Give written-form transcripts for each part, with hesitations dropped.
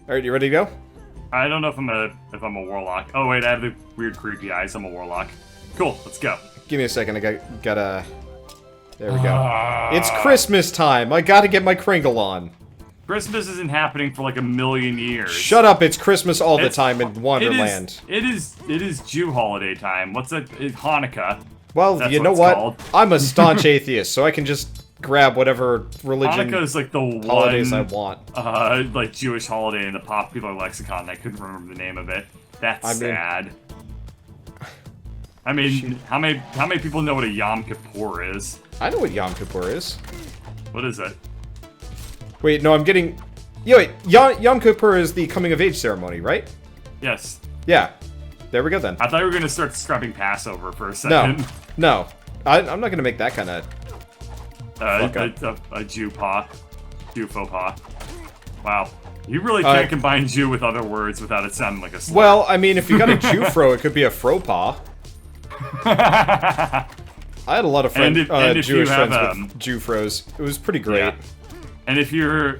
Alright, you ready to go? I don't know if I'm a warlock. Oh wait, I have the weird creepy eyes. I'm a warlock. Cool, let's go. Give me a second, I gotta... There we go. It's Christmas time! I gotta get my Kringle on! Christmas isn't happening for like a million years. Shut up, it's Christmas all the time in Wonderland. It is Jew holiday time. What's that? It's Hanukkah. Well, That's you know it's what? called. I'm a staunch atheist, so I can just grab whatever religion Hanukkah is like the holidays I one, want. like Jewish holiday in the popular lexicon. I couldn't remember the name of it. That's sad. I mean, how many people know what a Yom Kippur is? I know what Yom Kippur is. What is it? Wait, no, I'm getting... Yeah, wait, Yom Kippur is the coming-of-age ceremony, right? Yes. Yeah. There we go, then. I thought you were going to start describing Passover for a second. No. I'm not going to make that kind of... a Jew paw. Jew faux pas. Wow. You really can't combine Jew with other words without it sounding like a slur. Well, I mean, if you got a Jew fro, it could be a fro paw. I had a lot of friends, Jewish friends with Jew fros. It was pretty great. Yeah. And if your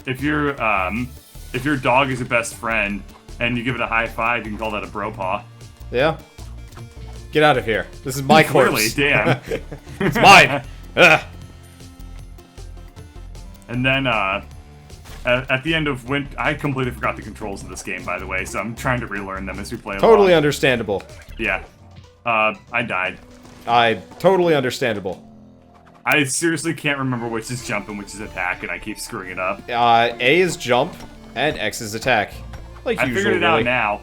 dog is your best friend and you give it a high five, you can call that a bro paw. Yeah. Get out of here. This is my corpse. Clearly, damn. It's mine. Ugh. And then at the end of I completely forgot the controls of this game, by the way, so I'm trying to relearn them as we play along. Totally understandable. Yeah. I died. Totally understandable. I seriously can't remember which is jump and which is attack, and I keep screwing it up. A is jump, and X is attack. Like usual, I figured it out really. now.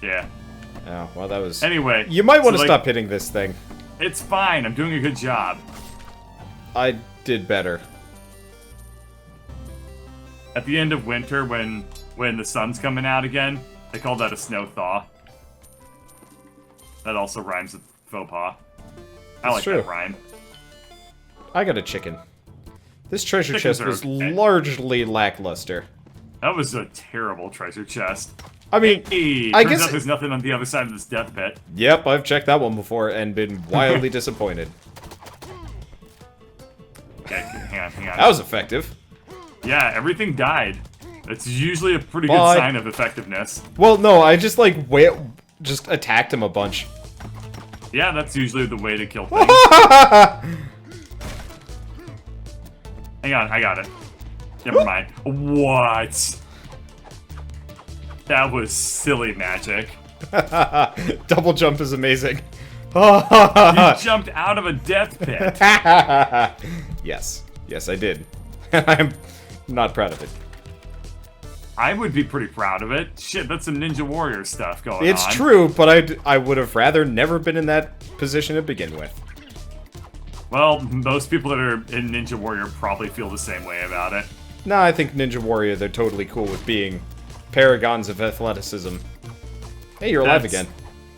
Yeah. Oh, well, that was... Anyway. You might want to so, stop hitting this thing. It's fine. I'm doing a good job. I did better. At the end of winter, when the sun's coming out again, they call that a snow thaw. That also rhymes with faux pas. I like that rhyme. I got a chicken. This treasure Chickens chest was okay. largely lackluster. That was a terrible treasure chest. I mean, hey, I turns guess out there's nothing on the other side of this death pit. Yep, I've checked that one before and been wildly disappointed. Okay, hang on. That was effective. Yeah, everything died. That's usually a pretty good sign of effectiveness. Well, no, I just like just attacked him a bunch. Yeah, that's usually the way to kill things. Hang on, I got it. Never mind. What? That was silly magic. Double jump is amazing. You jumped out of a death pit. Yes, I did. I'm not proud of it. I would be pretty proud of it. Shit, that's some Ninja Warrior stuff going on. It's true, but I would have rather never been in that position to begin with. Well, most people that are in Ninja Warrior probably feel the same way about it. No, I think Ninja Warrior, they're totally cool with being paragons of athleticism. Hey, you're alive again.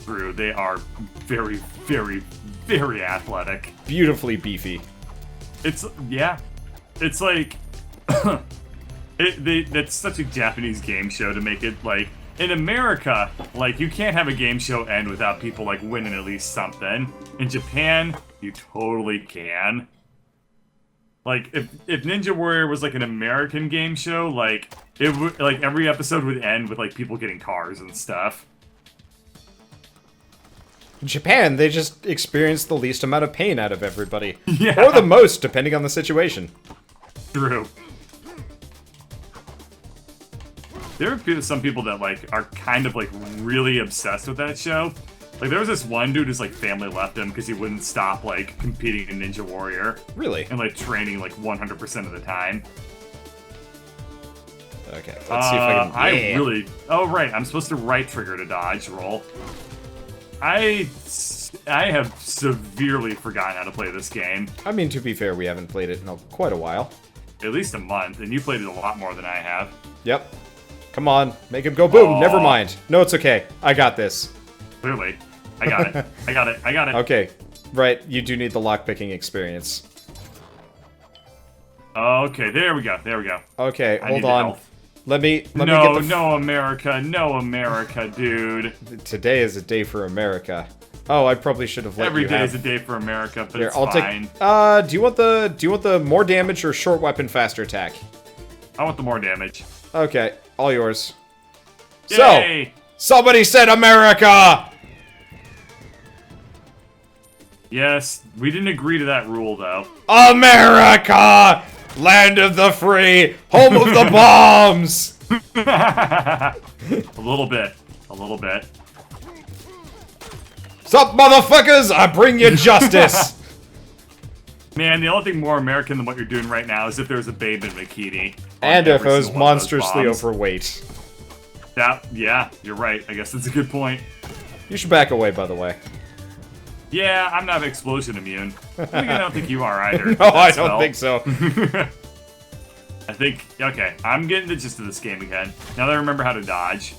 True, they are very, very, very athletic. Beautifully beefy. It's like... That's such a Japanese game show to make it, like... In America, like, you can't have a game show end without people, like, winning at least something. In Japan, you totally can. Like, if Ninja Warrior was, like, an American game show, like, it would, like, every episode would end with, like, people getting cars and stuff. In Japan, they just experience the least amount of pain out of everybody. Yeah. Or the most, depending on the situation. True. There are some people that, like, are kind of, like, really obsessed with that show. Like, there was this one dude whose, like, family left him because he wouldn't stop, like, competing in Ninja Warrior. Really? And, like, training, like, 100% of the time. Okay, let's see if I can... Oh, right, I'm supposed to right trigger to dodge roll. I have severely forgotten how to play this game. I mean, to be fair, we haven't played it in quite a while. At least a month, and you played it a lot more than I have. Yep. Come on, make him go boom. Never mind. No, it's okay. I got this. Clearly. I got it. I got it. Okay. Right, you do need the lockpicking experience. Okay, there we go. Okay, hold on. Let me get the... No, America, dude. Today is a day for America. Oh, I probably should have let Every you day have... is a day for America, but Here, it's I'll fine. Take... do you want the more damage or short weapon faster attack? I want the more damage. Okay. All yours. Yay! So, somebody said America! Yes, we didn't agree to that rule, though. America! Land of the free! Home of the bombs! A little bit. A little bit. Sup, motherfuckers? I bring you justice! Man, the only thing more American than what you're doing right now is if there's a babe in a bikini. And if it was monstrously overweight. Yeah, you're right. I guess that's a good point. You should back away, by the way. Yeah, I'm not explosion immune. I don't think you are either. No, I don't think so. I think, okay, I'm getting the gist of this game again. Now that I remember how to dodge.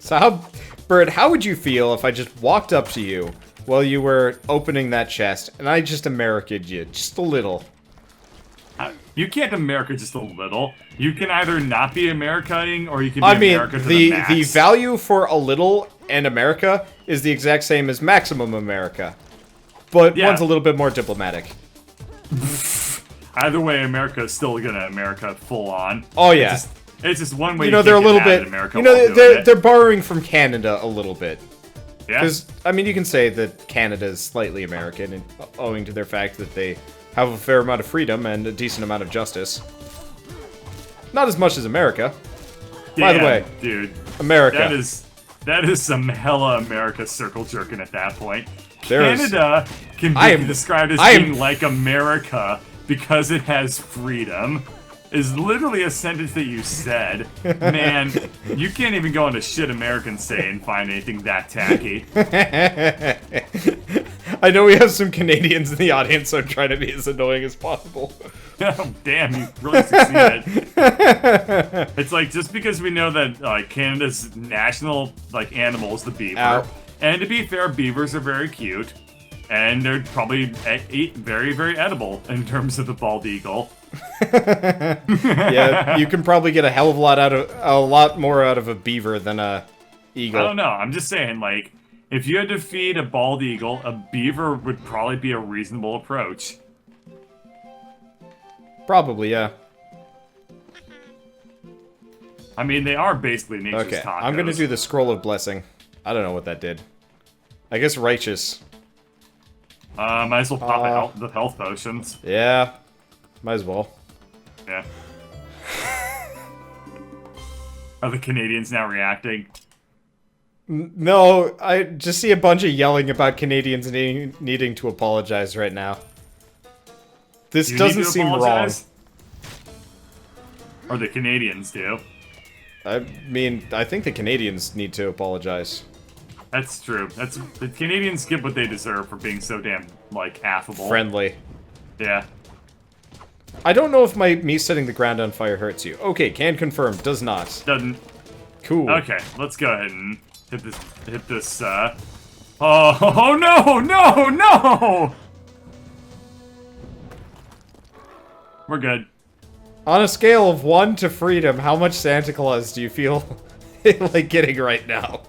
So Bird, how would you feel if I just walked up to you while you were opening that chest, and I just America'd you, just a little? You can't America just a little. You can either not be Americaing, or you can be America to the max. The value for a little and America is the exact same as maximum America. But one's a little bit more diplomatic. Either way, America is still gonna America full on. Oh yeah. It's just one way. You know, they're a little bit. America, you know, they're borrowing from Canada a little bit. Yeah. Because I mean, you can say that Canada is slightly American, and owing to their fact that they have a fair amount of freedom and a decent amount of justice. Not as much as America. By the way, dude, America. That is some hella America circle jerking at that point. Canada can be described as being like America because it has freedom. Is literally a sentence that you said. Man, you can't even go into shit Americans say and find anything that tacky. I know we have some Canadians in the audience, so I'm trying to be as annoying as possible. Oh, damn, you really succeeded. It's like, just because we know that Canada's national animal is the beaver. Ow. And to be fair, beavers are very cute. And they're probably very, very edible in terms of the bald eagle. Yeah, you can probably get a lot more out of a beaver than a eagle. I don't know. I'm just saying, if you had to feed a bald eagle, a beaver would probably be a reasonable approach. Probably, yeah. I mean, they are basically nature's tacos. I'm gonna do the Scroll of Blessing. I don't know what that did. I guess righteous. Might as well pop the health potions. Yeah. Might as well. Yeah. Are the Canadians now reacting? No, I just see a bunch of yelling about Canadians needing to apologize right now. This doesn't seem wrong. Or the Canadians do. I mean, I think the Canadians need to apologize. That's true. The Canadians get what they deserve for being so damn, affable. Friendly. Yeah. I don't know if me setting the ground on fire hurts you. Okay, can confirm. Does not. Doesn't. Cool. Okay, let's go ahead and hit this, Oh, no! No! No! We're good. On a scale of 1 to freedom, how much Santa Claus do you feel like getting right now?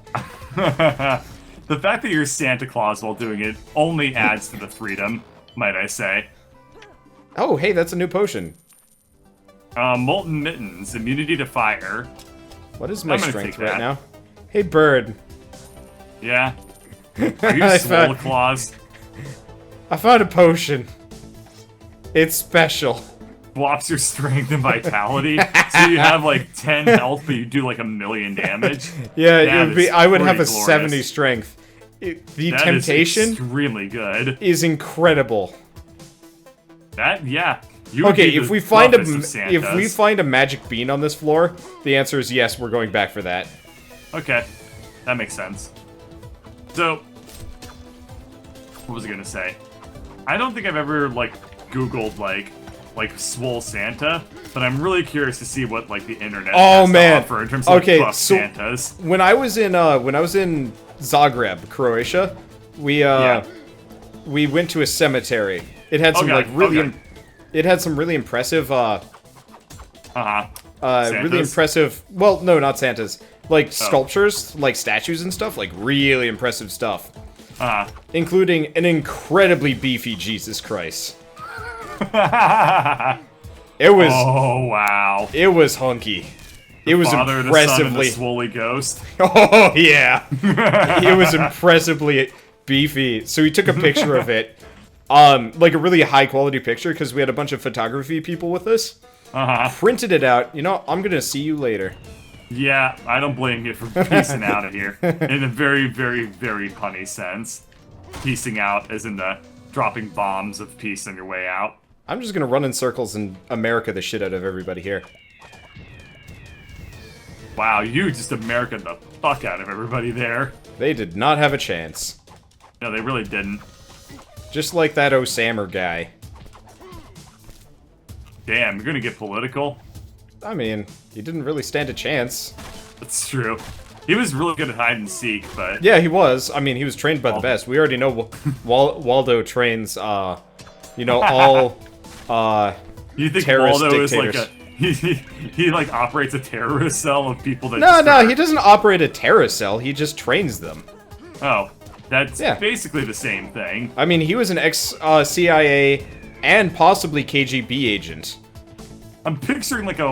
The fact that you're Santa Claus while doing it only adds to the freedom, might I say. Oh, hey, that's a new potion. Molten Mittens, immunity to fire. What is my strength right now? Hey, Bird. Yeah? Are you Swole Claus? I found a potion. It's special. Swaps your strength and vitality, so you have 10 health, but you do 1,000,000 damage. Yeah, it would be. I would have a glorious. 70 strength. The that temptation is extremely good. Is incredible. Yeah. Okay, if we find a magic bean on this floor, the answer is yes. We're going back for that. Okay, that makes sense. So, what was I gonna say? I don't think I've ever Googled Swole Santa, but I'm really curious to see what the internet has to offer in terms of buff Santas. When I was in Zagreb, Croatia, we went to a cemetery. It had some it had some really impressive really impressive, well, no, not Santas. Sculptures, statues and stuff, really impressive stuff. Including an incredibly beefy Jesus Christ. It was. Oh wow. It was hunky. It was Father, impressively. The son, and the swoley ghost. Oh yeah. It was impressively beefy. So he took a picture of it, like a really high quality picture, because we had a bunch of photography people with us. Printed it out. You know, I'm gonna see you later. Yeah, I don't blame you for piecing out of here. In a very, very, very punny sense. Piecing out as in the dropping bombs of peace on your way out. I'm just gonna run in circles and America the shit out of everybody here. Wow, you just American the fuck out of everybody there. They did not have a chance. No, they really didn't. Just like that Osamer guy. Damn, you're gonna get political? I mean, he didn't really stand a chance. That's true. He was really good at hide and seek, but... Yeah, he was. I mean, he was trained by the best. We already know Waldo trains, you know, all, you think terrorist Waldo is dictators. like a... He like operates a terrorist cell of people that... No, he doesn't operate a terrorist cell. He just trains them. Oh, that's basically the same thing. I mean, he was an ex-CIA and possibly KGB agent. I'm picturing like a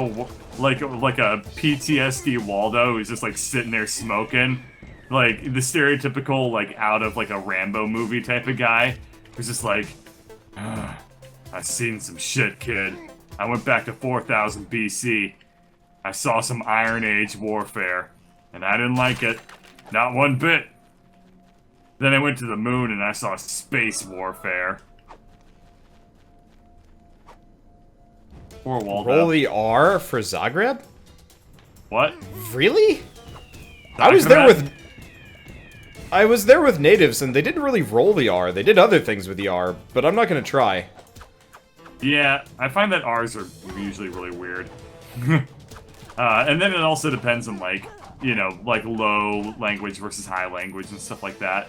PTSD Waldo who's just like sitting there smoking, like the stereotypical like out of like a Rambo movie type of guy who's just like, I've seen some shit, kid. I went back to 4000 BC. I saw some Iron Age warfare, and I didn't like it, not one bit. Then I went to the moon and I saw space warfare. Poor Waldo. Roll the R for Zagreb? What? Really? Zagreb? I was there with natives, and they didn't really roll the R. They did other things with the R, but I'm not gonna try. Yeah, I find that R's are usually really weird. And then it also depends on, like, you know, like low language versus high language and stuff like that.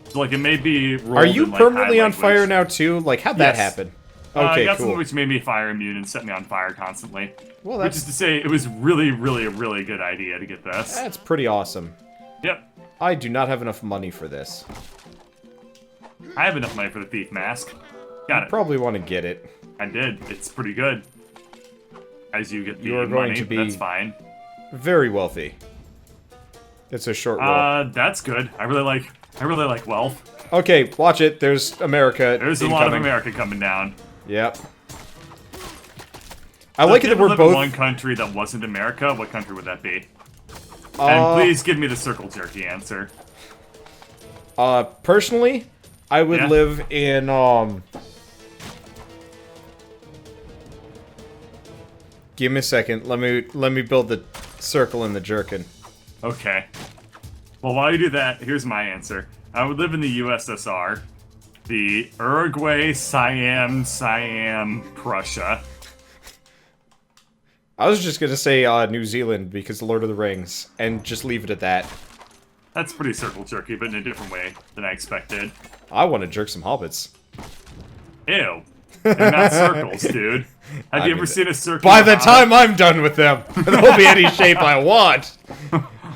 So, like, it may be rolled Are you in, like, permanently high on fire language. now, too? Like, how'd that happen? I Okay, got cool. something which made me fire immune and set me on fire constantly. Well, Which is to say, it was really, really, a really good idea to get this. That's pretty awesome. Yep. I do not have enough money for this. I have enough money for the thief mask. Got it. Probably want to get it. I did. It's pretty good. As you get the You are going money, to be that's fine. very wealthy. It's a short roll. That's good. I really like wealth. Okay, watch it. There's America. There's a lot of America coming down. Yep. I like it that we're live both. in one country that wasn't America. What country would that be? And please give me the circle jerky answer. Personally, I would live in Give me a second. Let me build the circle in the jerkin. Okay. Well, while you do that, here's my answer. I would live in the USSR, the Uruguay, Siam, Prussia. I was just gonna say New Zealand because Lord of the Rings, and just leave it at that. That's pretty circle jerky, but in a different way than I expected. I want to jerk some hobbits. Ew. They're not circles, dude. Have you ever seen a circle? By the time I'm done with them, they'll be any shape I want.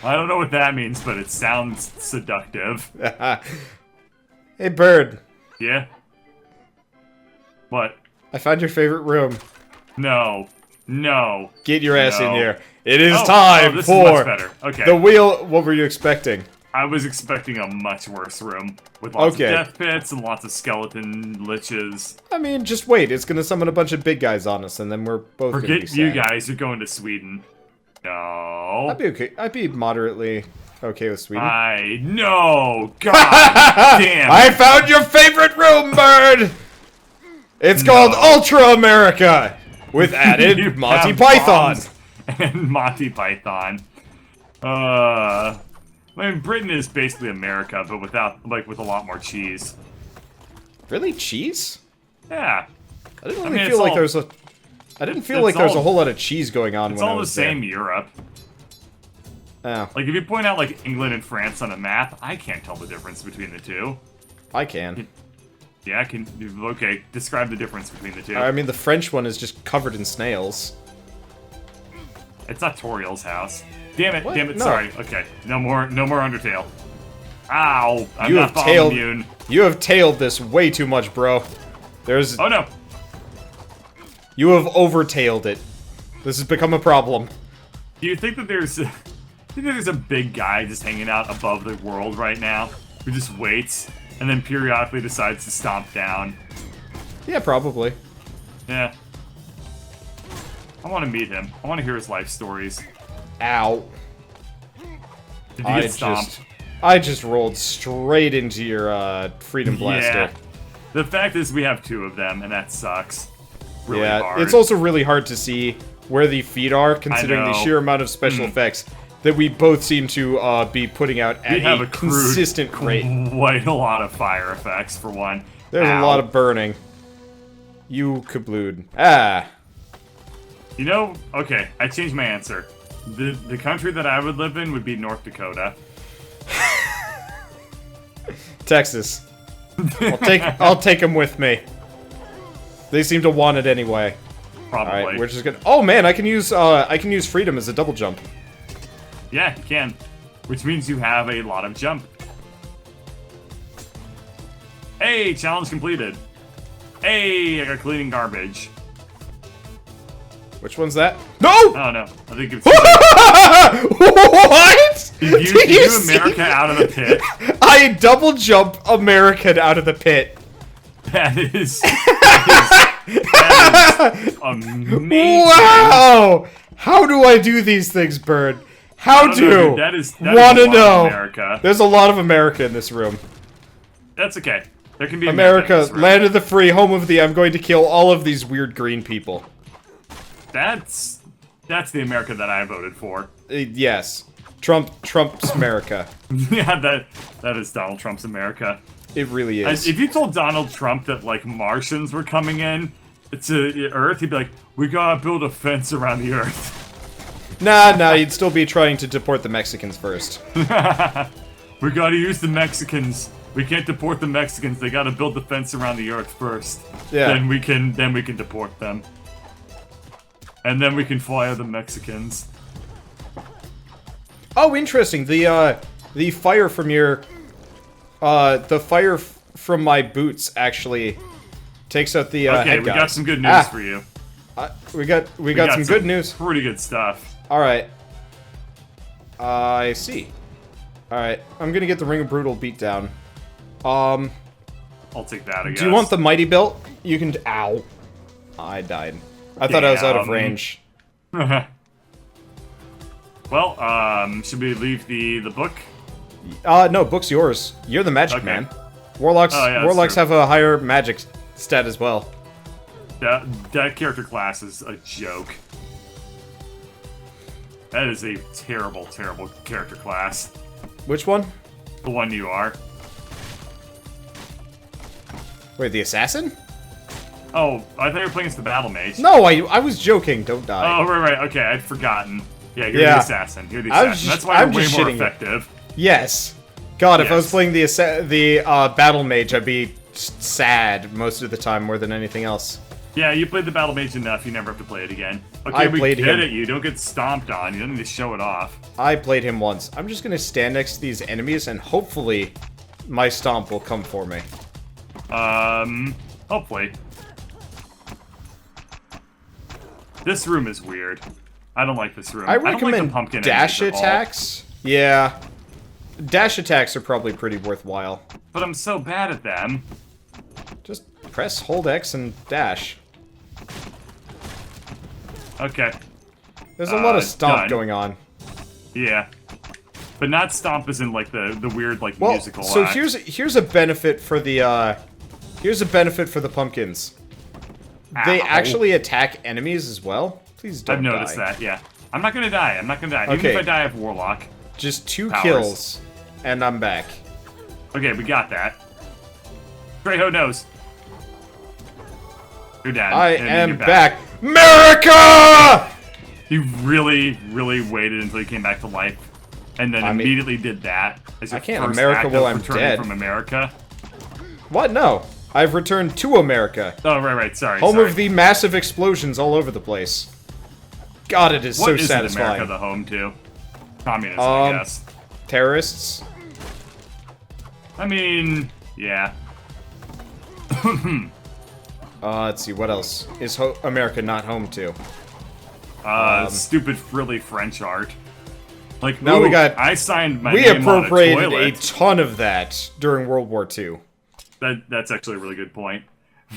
I don't know what that means, but it sounds seductive. Hey, bird. Yeah? What? I found your favorite room. No. No. Get your ass in No. here. It is Oh, time this for is much better. Okay. the wheel. What were you expecting? I was expecting a much worse room with lots of death pits and lots of skeleton liches. I mean, just wait. It's gonna summon a bunch of big guys on us, and then we're both gonna be Forget sad. you guys. You're going to Sweden. No. I'd be okay. I'd be moderately okay with Sweden. No. God damn. I found your favorite room, bird. It's called Ultra America with added Monty have Python. bombs and Monty Python. I mean, Britain is basically America, but without, like, with a lot more cheese. Really, cheese? Yeah. I didn't really feel like there was a. I didn't feel like there was a whole lot of cheese going on It's when I all the was same Europe. Oh, Like, if you point out, like, England and France on a map, I can't tell the difference between the two. I can. Yeah, I can. Okay, describe the difference between the two. I mean, the French one is just covered in snails. It's not Toriel's house. Damn it, What? damn it, No. sorry. Okay, no more Undertale. Ow, I'm You not have bomb tailed. immune. You have tailed this way too much, bro. There's. Oh no. You have overtailed it. This has become a problem. Do you think that there's a big guy just hanging out above the world right now who just waits and then periodically decides to stomp down? Yeah, probably. Yeah. I want to meet him. I want to hear his life stories. Ow. Did you get stomped? I just rolled straight into your Freedom Blaster. Yeah. The fact is we have 2 of them, and that sucks. Really hard. It's also really hard to see where the feet are, considering the sheer amount of special effects that we both seem to be putting out at a consistent rate. Quite a lot of fire effects, for one. There's a lot of burning. You kablooed. Ah. You know, okay, I changed my answer. The country that I would live in would be North Dakota. Texas. I'll take them with me. They seem to want it anyway. Probably. Alright, we're just gonna... Oh man, I can use freedom as a double jump. Yeah, you can. Which means you have a lot of jump. Hey, challenge completed. Hey, I got cleaning garbage. Which one's that? No! Oh no, I think it's... What? Did you America out of the pit? I double jump American out of the pit. That is amazing. Wow! How do I do these things, Bird? How do? That is Wanna know? America. There's a lot of America in this room. That's okay. There can be America, land of the free, home of the... I'm going to kill all of these weird green people. That's the America that I voted for. Yes. Trump's America. Yeah, that is Donald Trump's America. It really is. If you told Donald Trump that, like, Martians were coming in to Earth, he'd be like, we gotta build a fence around the Earth. Nah, he'd still be trying to deport the Mexicans first. We gotta use the Mexicans. We can't deport the Mexicans. They gotta build the fence around the Earth first. Yeah. Then we can deport them. And then we can fire the Mexicans. Oh, interesting. The fire from your... from my boots actually takes out the, okay, head we guys. got some good news for you. We got some good news. Pretty good stuff. Alright. I see. Alright, I'm gonna get the Ring of Brutal beat down. I'll take that, I guess. Do you want the Mighty Belt? You can... Ow. I died. I thought I was out of range. Well, should we leave the book? No, book's yours. You're the magic man. Warlocks have a higher magic stat as well. That character class is a joke. That is a terrible, terrible character class. Which one? The one you are. Wait, the assassin? Oh, I thought you were playing as the battle mage. No, I was joking. Don't die. Oh, right. Okay, I'd forgotten. Yeah, you're the assassin. You're the assassin. That's why you're way more effective. Yes. God, if I was playing the battle mage, I'd be sad most of the time more than anything else. Yeah, you played the battle mage enough. You never have to play it again. Okay, I played him. it. You don't get stomped on. You don't need to show it off. I played him once. I'm just gonna stand next to these enemies and hopefully my stomp will come for me. Hopefully. This room is weird. I don't like this room. I recommend don't like the pumpkin dash enemies at all. attacks. Yeah. Dash attacks are probably pretty worthwhile. But I'm so bad at them. Just press hold X and dash. Okay. There's a lot of stomp going on. Yeah. But not stomp as in like the weird like well, musical so act. here's a benefit for the pumpkins. Ow. They actually attack enemies as well. Please don't die. I've noticed that, yeah. I'm not gonna die. Okay. Even if I die, I have Warlock. Just 2 powers. kills, and I'm back. Okay, we got that. Trejo knows. You're dead. I am back. America! You really, really waited until you came back to life, and then immediately did that. As your I can't first America act while of I'm returning dead. From America. What? No. I've returned to America. Oh, right. Sorry. Home of the massive explosions all over the place. God, it is so satisfying. What is America the home to? Communism, I guess. Terrorists? I mean, yeah. Let's see, what else is America not home to? Stupid frilly French art. Like, no, we got. I signed my we name appropriated on a a ton of that during World War II. That's actually a really good point.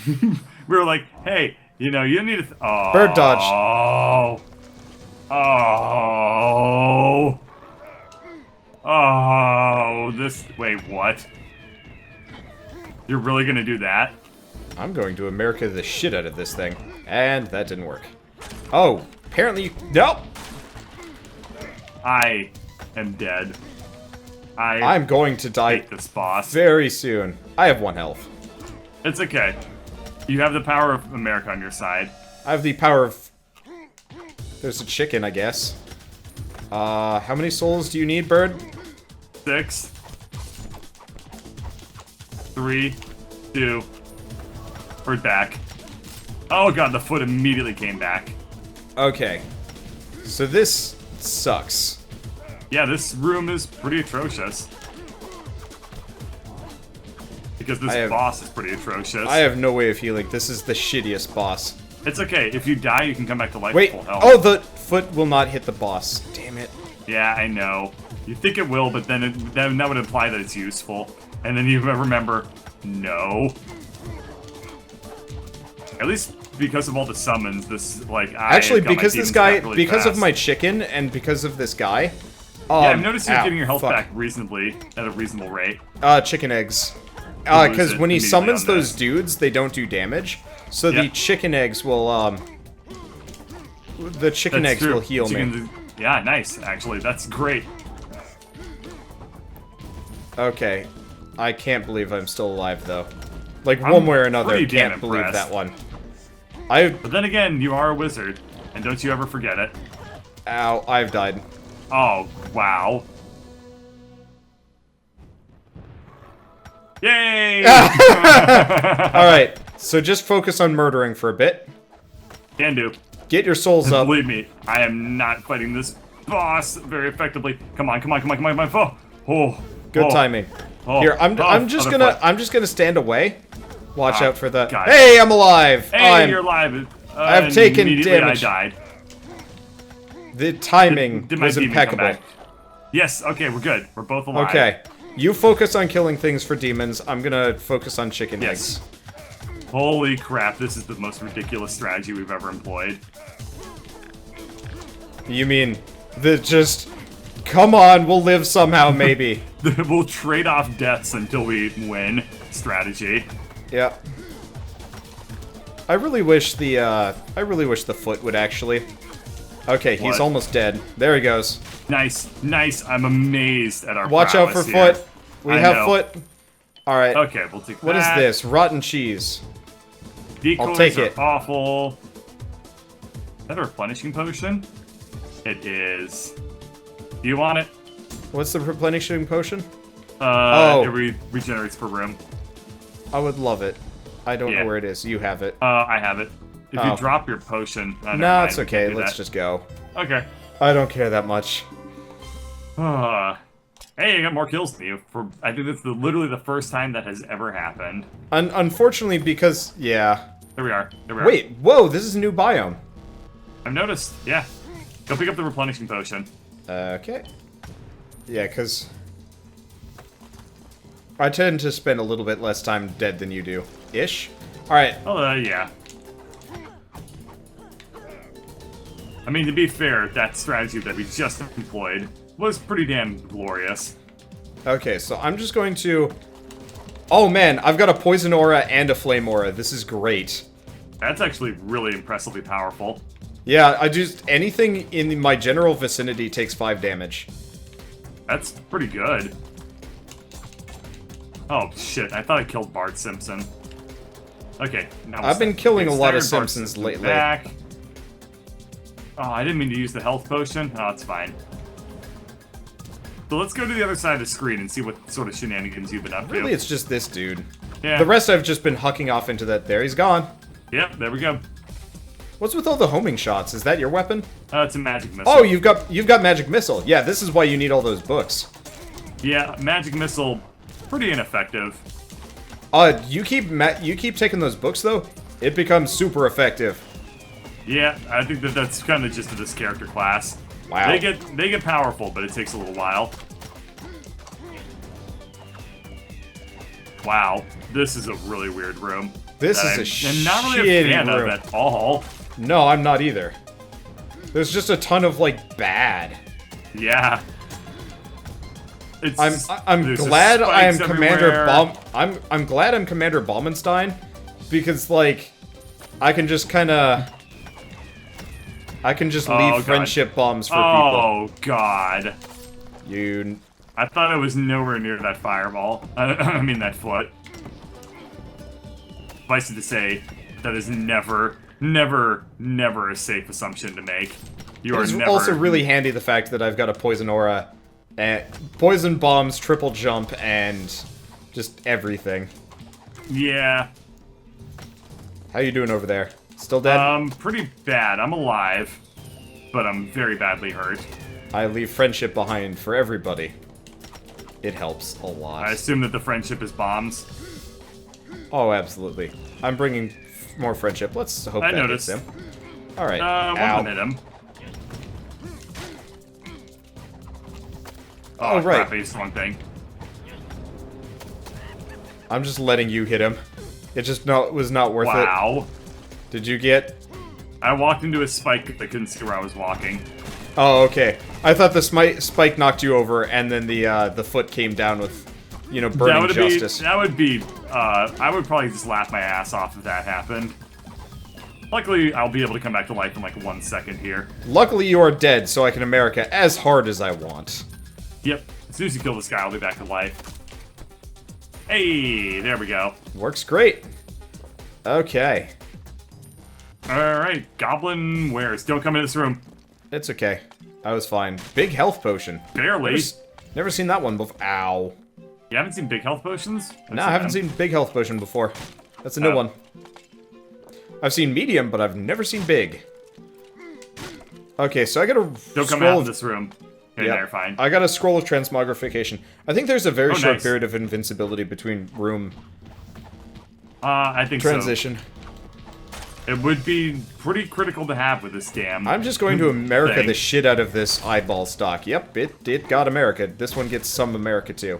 We were like, hey, you know, you need to. Oh. Bird dodge. Oh. This. Wait, what? You're really gonna do that? I'm going to America the shit out of this thing. And that didn't work. Oh, apparently. Nope! I am dead. I'm going to die hate this boss very soon. I have 1 health. It's okay. You have the power of America on your side. I have the power of... There's a chicken, I guess. How many souls do you need, bird? 6. 3, 2. Bird back. Oh god, the foot immediately came back. Okay. So this sucks. Yeah, this room is pretty atrocious. Because this boss is pretty atrocious. I have no way of healing. This is the shittiest boss. It's okay. If you die, you can come back to life Wait. with full health. Oh, the foot will not hit the boss. Damn it. Yeah, I know. You think it will, but then that would imply that it's useful. And then you remember, no. At least because of all the summons, this, like, Actually, because this guy, really because fast. of my chicken, and because of this guy... yeah, I've noticed you're getting your health fuck. back reasonably, at a reasonable rate. Chicken eggs. Because when he summons those this. dudes, they don't do damage. So the chicken eggs will, the chicken eggs will heal me. Yeah, nice, actually. That's great. Okay. I can't believe I'm still alive, though. Like, one way or another, can't believe that one. But then again, you are a wizard, and don't you ever forget it. Ow, I've died. Oh, wow. Yay! Alright, so just focus on murdering for a bit. Can do. Get your souls up. Believe me, I am not fighting this boss very effectively. Come on, come on, come on, come on, come on. Oh, good timing. Here, I'm just gonna stand away. Watch out for the. God. Hey, I'm alive. Hey, you're alive. I've taken damage. I died. The timing was impeccable. Yes. Okay, we're good. We're both alive. Okay, you focus on killing things for demons. I'm gonna focus on chicken eggs. Holy crap! This is the most ridiculous strategy we've ever employed. You mean the just? Come on, we'll live somehow, maybe. We'll trade off deaths until we win strategy. Yeah. I really wish the foot would actually. Okay, he's almost dead. There he goes. Nice, nice. I'm amazed at our Watch out for here. foot. We have foot. All right. Okay, we'll take that. What is this? Rotten cheese. Decoys I'll take it. Awful. Is that a replenishing potion? It is. Do you want it? What's the replenishing potion? It regenerates per room. I would love it. I don't know where it is. You have it. I have it. If you drop your potion... no, it's okay. Let's just go. Okay. I don't care that much. Hey, I got more kills than you. I think that's literally the first time that has ever happened. Unfortunately, because... Yeah. There we are. There we are. Wait, whoa, this is a new biome. I've noticed. Yeah. Go pick up the replenishing potion. Okay. Yeah, because... I tend to spend a little bit less time dead than you do. Ish? Alright. Oh, yeah. I mean, to be fair, that strategy that we just employed was pretty damn glorious. Okay, so I'm just going to... Oh man, I've got a poison aura and a flame aura. This is great. That's actually really impressively powerful. Yeah, I just... Anything in my general vicinity takes 5 damage. That's pretty good. Oh, shit. I thought I killed Bart Simpson. Okay, now I've been killing a lot of Simpsons lately. Back. Oh, I didn't mean to use the health potion. Oh, it's fine. So let's go to the other side of the screen and see what sort of shenanigans you've been up to. Really, it's just this dude. Yeah. The rest I've just been hucking off into that. There, he's gone. Yep, there we go. What's with all the homing shots? Is that your weapon? It's a magic missile. Oh, you've got magic missile. Yeah, this is why you need all those books. Yeah, magic missile, pretty ineffective. You keep taking those books though. it becomes super effective. Yeah, I think that's kind of just of this character class. Wow. They get powerful, but it takes a little while. Wow, this is a really weird room. This that is a I'm not really a fan room. of at all. No, I'm not either. There's just a ton of, like, bad. Yeah. I'm glad I am Commander I'm glad I'm Commander Baumenstein, because, like, I can just leave friendship bombs for people. Oh god. I thought I was nowhere near that fireball. I mean that foot. Suffice it to say, that is never a safe assumption to make. It's also really handy the fact that I've got a poison aura, and poison bombs, triple jump, and just everything. Yeah. How you doing over there? Still dead? Pretty bad. I'm alive, but I'm very badly hurt. I leave friendship behind for everybody. It helps a lot. I assume that the friendship is bombs. Oh, absolutely. I'm bringing more friendship. Let's hope that hits him. Alright. One hit him. Oh, right. Crap, he's one thing. I'm just letting you hit him. It just was not worth it. Wow. Did you get... I walked into a spike that I couldn't see where I was walking. Oh, okay. I thought the spike knocked you over, and then the foot came down with, you know, burning justice. I would probably just laugh my ass off if that happened. Luckily, I'll be able to come back to life in like 1 second here. Luckily, you are dead, so I can America as hard as I want. Yep. As soon as you kill this guy, I'll be back to life. Hey, there we go. Works great. Okay. Alright, goblin wares. Don't come in this room. It's okay. I was fine. Big health potion. Barely. Never seen that one before. Ow. You haven't seen big health potions? No, I haven't seen big health potion before. That's a new one. I've seen medium, but I've never seen big. Okay, so I gotta Don't come out of this room. Okay, yeah, you're fine. I got a scroll of transmogrification. I think there's a very short nice. period of invincibility between room I think transition. So. It would be pretty critical to have with this damn I'm just going to America thing. the shit out of this eyeball stock. Yep, it got America. This one gets some America too.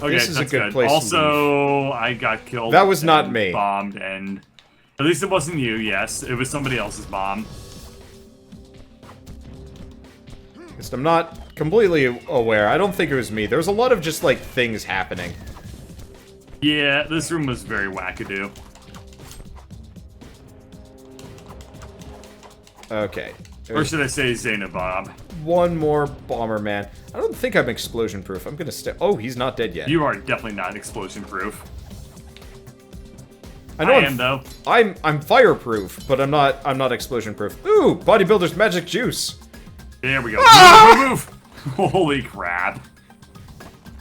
Okay, this is a good place also, to leave. I got killed. That was not me. Bombed, and at least it wasn't you. Yes, it was somebody else's bomb. Just, I'm not completely aware. I don't think it was me. There was a lot of just like things happening. Yeah, this room was very wackadoo. Okay. Or should I say Xenobob? One more bomber man. I don't think I'm explosion proof. I'm gonna stay. Oh, he's not dead yet. You are definitely not explosion proof. I know I am though. I'm fireproof, but I'm not explosion proof. Ooh, bodybuilder's magic juice. There we go. Ah! Move. Holy crap.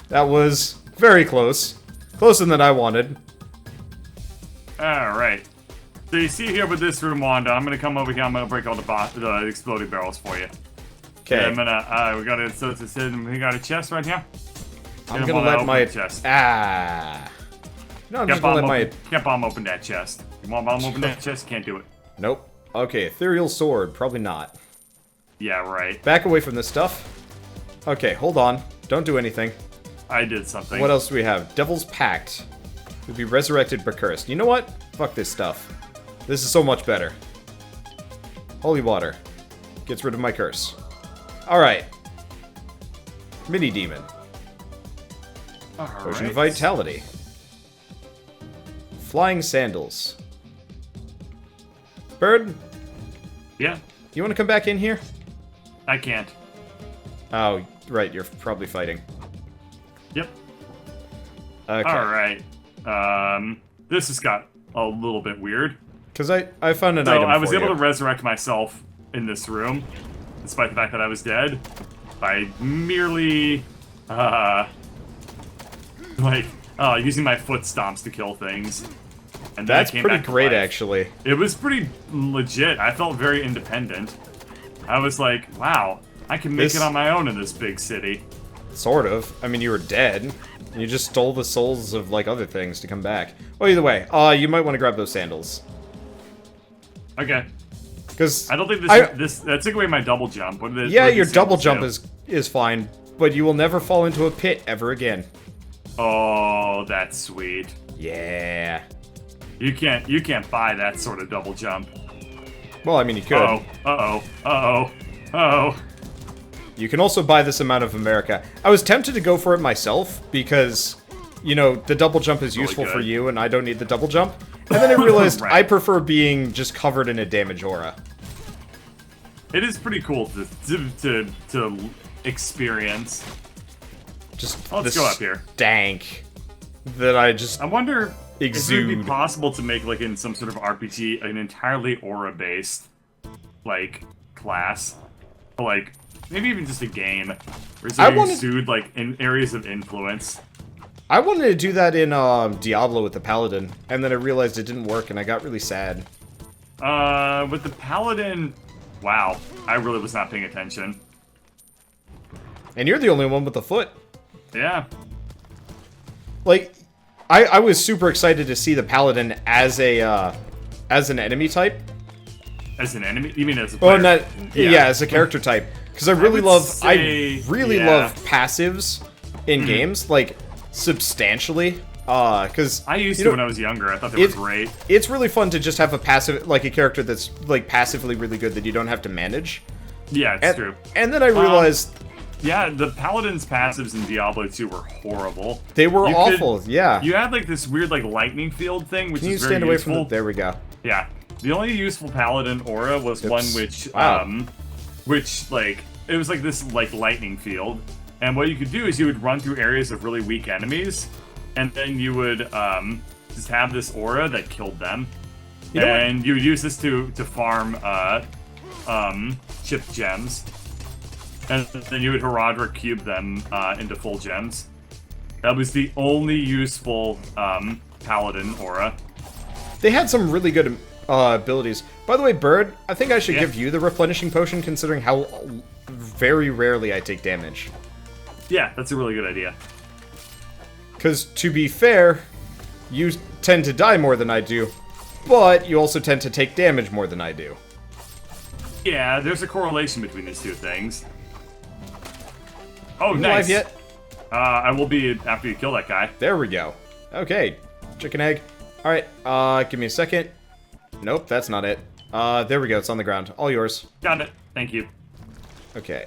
That was very close. Closer than I wanted. Alright. So you see here with this room, Wanda, I'm gonna come over here, I'm gonna break all the exploding barrels for you. Okay. I'm gonna, we got a chest right here. I'm gonna let my... chest. No, I'm just gonna let my... Can't bomb open that chest. You want bomb open that chest? Can't do it. Nope. Okay, ethereal sword. Probably not. Yeah, right. Back away from this stuff. Okay, hold on. Don't do anything. I did something. What else do we have? Devil's Pact. Would be resurrected but cursed. You know what? Fuck this stuff. This is so much better. Holy water. Gets rid of my curse. Alright. Mini demon. Potion of vitality. Flying sandals. Bird? Yeah? You want to come back in here? I can't. Oh, right. You're probably fighting. Yep. Okay. Alright. This has got a little bit weird. Because I found an So item I was for able you. to resurrect myself in this room, despite the fact that I was dead, by merely, using my foot stomps to kill things. And then That's I came pretty back to great, life. actually. It was pretty legit. I felt very independent. I was like, wow, I can make it on my own in this big city. Sort of. I mean, you were dead. And you just stole the souls of, like, other things to come back. Well, either way, you might want to grab those sandals. Okay. Because I don't think this that took away my double jump. What did yeah, what did your this double do? jump is fine, but you will never fall into a pit ever again. Oh, that's sweet. Yeah. You can't buy that sort of double jump. Well, I mean, you could. Uh-oh. You can also buy this amount of America. I was tempted to go for it myself because, you know, the double jump is useful for you and I don't need the double jump. And then I realized Right. I prefer being just covered in a damage aura. It is pretty cool to experience. Just Let's go up here. Stank that I just I wonder if it would be exude. possible to make, like, in some sort of RPG, an entirely aura-based, like, class. Or, like, maybe even just a game. Where you exude, like, in areas of influence. I wanted to do that in Diablo with the Paladin, and then I realized it didn't work, and I got really sad. With the Paladin... Wow. I really was not paying attention. And you're the only one with the foot. Yeah. Like, I was super excited to see the Paladin as an enemy type. As an enemy? You mean as a player? Oh, not yeah, as a character type. Because I really love passives in games, like substantially. Because I used to when I was younger. I thought they were great. It's really fun to just have a passive, like a character that's like passively really good that you don't have to manage. Yeah, it's true. And then I realized. Yeah, the Paladin's passives in Diablo 2 were horrible. They were awful, yeah. You had, like, this weird, like, lightning field thing, which is very useful. Can you stand away from the... There we go. Yeah. The only useful Paladin aura was one which, like, it was like this, like, lightning field. And what you could do is you would run through areas of really weak enemies, and then you would, just have this aura that killed them. You would use this to farm, chip gems. And then you would Herodric cube them into full gems. That was the only useful Paladin aura. They had some really good abilities. By the way, Bird, I think I should give you the replenishing potion considering how very rarely I take damage. Yeah, that's a really good idea. Because, to be fair, you tend to die more than I do, but you also tend to take damage more than I do. Yeah, there's a correlation between these two things. Oh, you nice. Alive yet? I will be after you kill that guy. There we go. Okay, chicken egg. Alright, give me a second. Nope, that's not it. There we go, it's on the ground. All yours. Got it. Thank you. Okay.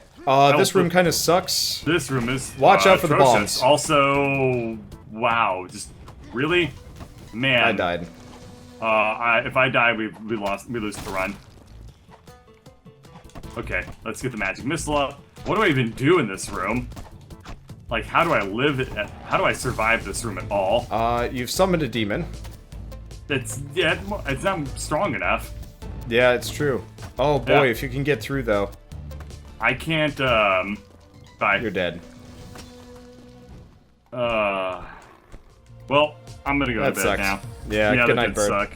This room kind of sucks. This room is Watch out for the atrocious. bombs. Also, wow, just really? Man. I died. If I die, we lose the run. Okay, let's get the magic missile up. What do I even do in this room? Like, how do I survive this room at all? You've summoned a demon. It's not strong enough. Yeah, it's true. Oh boy, if you can get through though. I can't, bye. You're dead. Well, I'm gonna go to bed now. Yeah, good night, Bird. Suck.